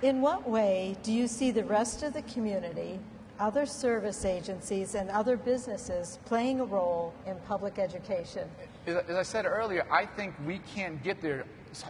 In what way do you see the rest of the community, other service agencies, and other businesses playing a role in public education? As I said earlier, I think we can't get there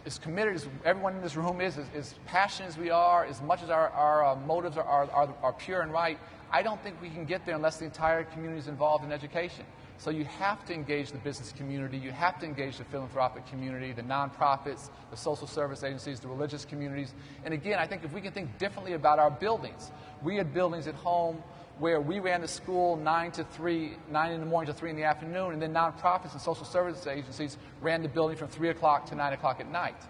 as committed as everyone in this room is, as passionate as we are, as much as our motives are pure and right. I don't think we can get there unless the entire community is involved in education. So you have to engage the business community, you have to engage the philanthropic community, the nonprofits, the social service agencies, the religious communities. And again, I think if we can think differently about our buildings. We had buildings at home where we ran the school 9 in the morning to 3 in the afternoon, and then nonprofits and social service agencies ran the building from 3 o'clock to 9 o'clock at night.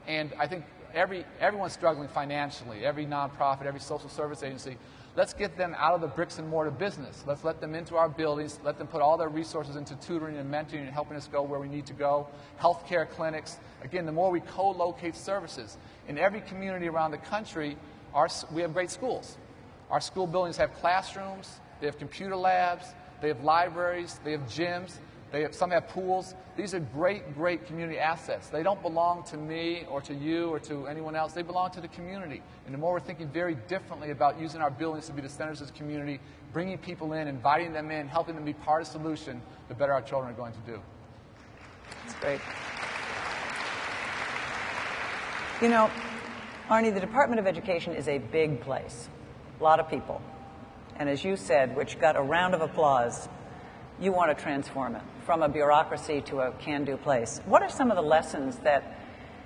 And I think everyone's struggling financially, every nonprofit, every social service agency. Let's get them out of the bricks and mortar business. Let's let them into our buildings, let them put all their resources into tutoring and mentoring and helping us go where we need to go. Healthcare clinics. Again, the more we co-locate services. In every community around the country, we have great schools. Our school buildings have classrooms, they have computer labs, they have libraries, they have gyms, some have pools. These are great, great community assets. They don't belong to me or to you or to anyone else. They belong to the community. And the more we're thinking very differently about using our buildings to be the centers of the community, bringing people in, inviting them in, helping them be part of the solution, the better our children are going to do. That's great. You know, Arne, the Department of Education is a big place. A lot of people. And as you said, which got a round of applause, you want to transform it from a bureaucracy to a can-do place. What are some of the lessons that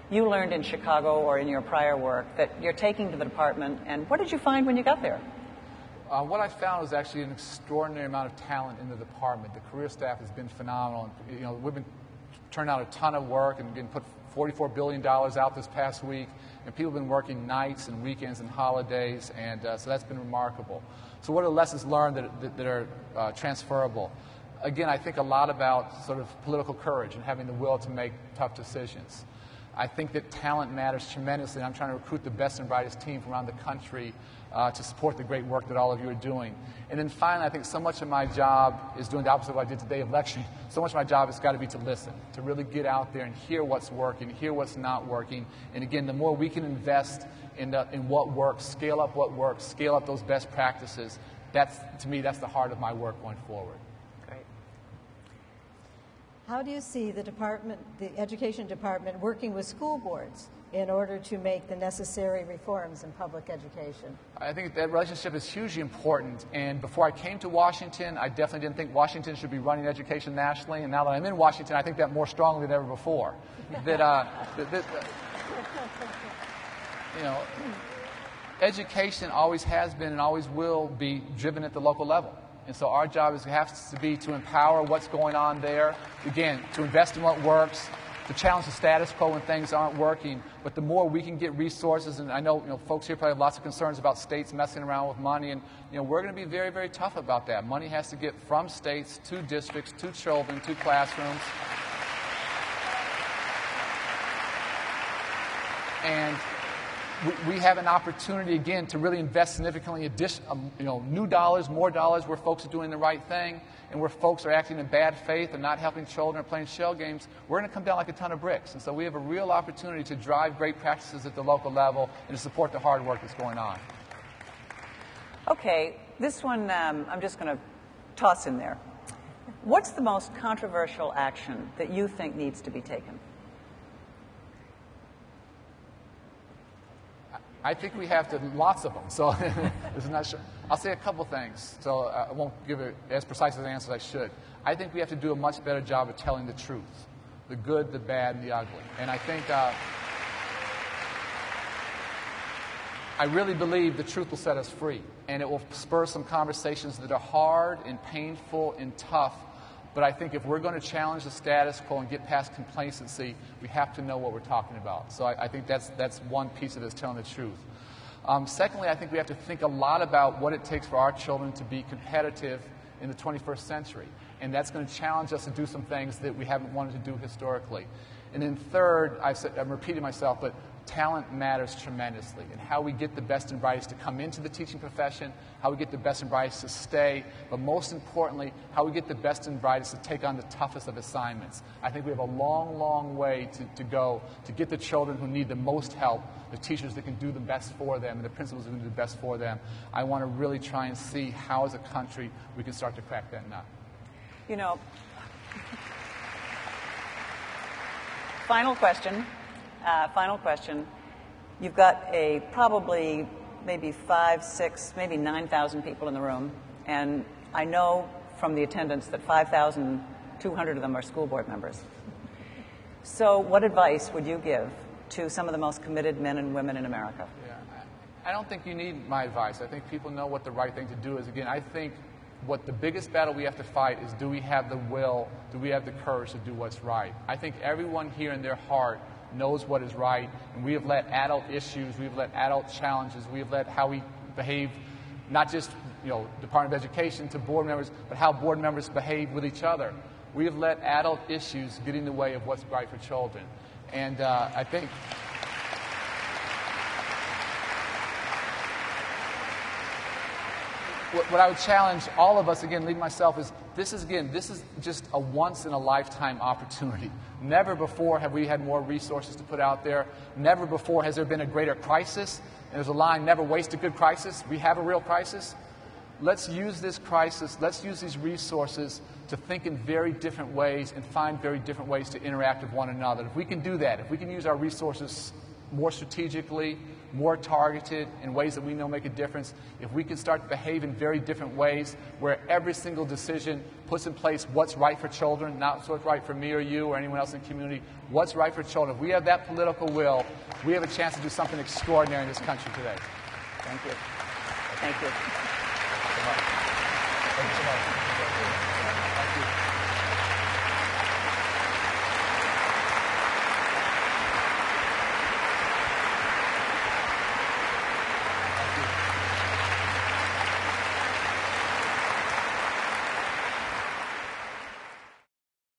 you learned in Chicago or in your prior work that you're taking to the department, and what did you find when you got there? What I found was actually an extraordinary amount of talent in the department. The career staff has been phenomenal. You know, we've been turning out a ton of work and getting put $44 billion out this past week, and people have been working nights and weekends and holidays, and so that's been remarkable. So what are the lessons learned that are transferable? Again, I think a lot about sort of political courage and having the will to make tough decisions. I think that talent matters tremendously, and I'm trying to recruit the best and brightest team from around the country to support the great work that all of you are doing. And then finally, I think so much of my job is doing the opposite of what I did today of lecturing. So much of my job has got to be to listen, to really get out there and hear what's working, hear what's not working. And again, the more we can invest in what works, scale up what works, scale up those best practices, to me, that's the heart of my work going forward. How do you see the education department working with school boards in order to make the necessary reforms in public education? I think that relationship is hugely important. And before I came to Washington, I definitely didn't think Washington should be running education nationally. And now that I'm in Washington, I think that more strongly than ever before. You know, education always has been and always will be driven at the local level. And so our job has to be to empower what's going on there, again, to invest in what works, to challenge the status quo when things aren't working. But the more we can get resources, and I know, folks here probably have lots of concerns about states messing around with money, and we're going to be very, very tough about that. Money has to get from states to districts, to children, to classrooms. And we have an opportunity, again, to really invest significantly new dollars, more dollars where folks are doing the right thing, and where folks are acting in bad faith and not helping children or playing shell games, we're going to come down like a ton of bricks. And so we have a real opportunity to drive great practices at the local level and to support the hard work that's going on. Okay, this one I'm just going to toss in there. What's the most controversial action that you think needs to be taken? I think we have to, lots of them, so I'm not sure. I'll say a couple things, so I won't give it as precise an answer as I should. I think we have to do a much better job of telling the truth, the good, the bad, and the ugly. And I think, I really believe the truth will set us free, and it will spur some conversations that are hard and painful and tough. But I think if we're going to challenge the status quo and get past complacency, we have to know what we're talking about. So I think that's one piece of it, is telling the truth. Secondly, I think we have to think a lot about what it takes for our children to be competitive in the 21st century. And that's going to challenge us to do some things that we haven't wanted to do historically. And then third, I'm repeating myself, but talent matters tremendously, and how we get the best and brightest to come into the teaching profession, how we get the best and brightest to stay, but most importantly, how we get the best and brightest to take on the toughest of assignments. I think we have a long, long way to go to get the children who need the most help, the teachers that can do the best for them, and the principals who can do the best for them. I want to really try and see how, as a country, we can start to crack that nut. You know, final question. You've got probably maybe 5, 6, maybe 9,000 people in the room, and I know from the attendance that 5,200 of them are school board members. So what advice would you give to some of the most committed men and women in America? Yeah, I don't think you need my advice. I think people know what the right thing to do is. Again, I think what the biggest battle we have to fight is, do we have the will, do we have the courage to do what's right? I think everyone here in their heart knows what is right, and we have let adult issues, we have let adult challenges, we have let how we behave, not just Department of Education to board members, but how board members behave with each other. We have let adult issues get in the way of what's right for children. And I think what I would challenge all of us, again, leading myself, is this is just a once-in-a-lifetime opportunity. Never before have we had more resources to put out there. Never before has there been a greater crisis. And there's a line, never waste a good crisis. We have a real crisis. Let's use this crisis, let's use these resources to think in very different ways and find very different ways to interact with one another. If we can do that, if we can use our resources more strategically, more targeted, in ways that we know make a difference, if we can start to behave in very different ways where every single decision puts in place what's right for children, not what's right for me or you or anyone else in the community, what's right for children. If we have that political will, we have a chance to do something extraordinary in this country today. Thank you. Thank you. Thank you so much. Thank you.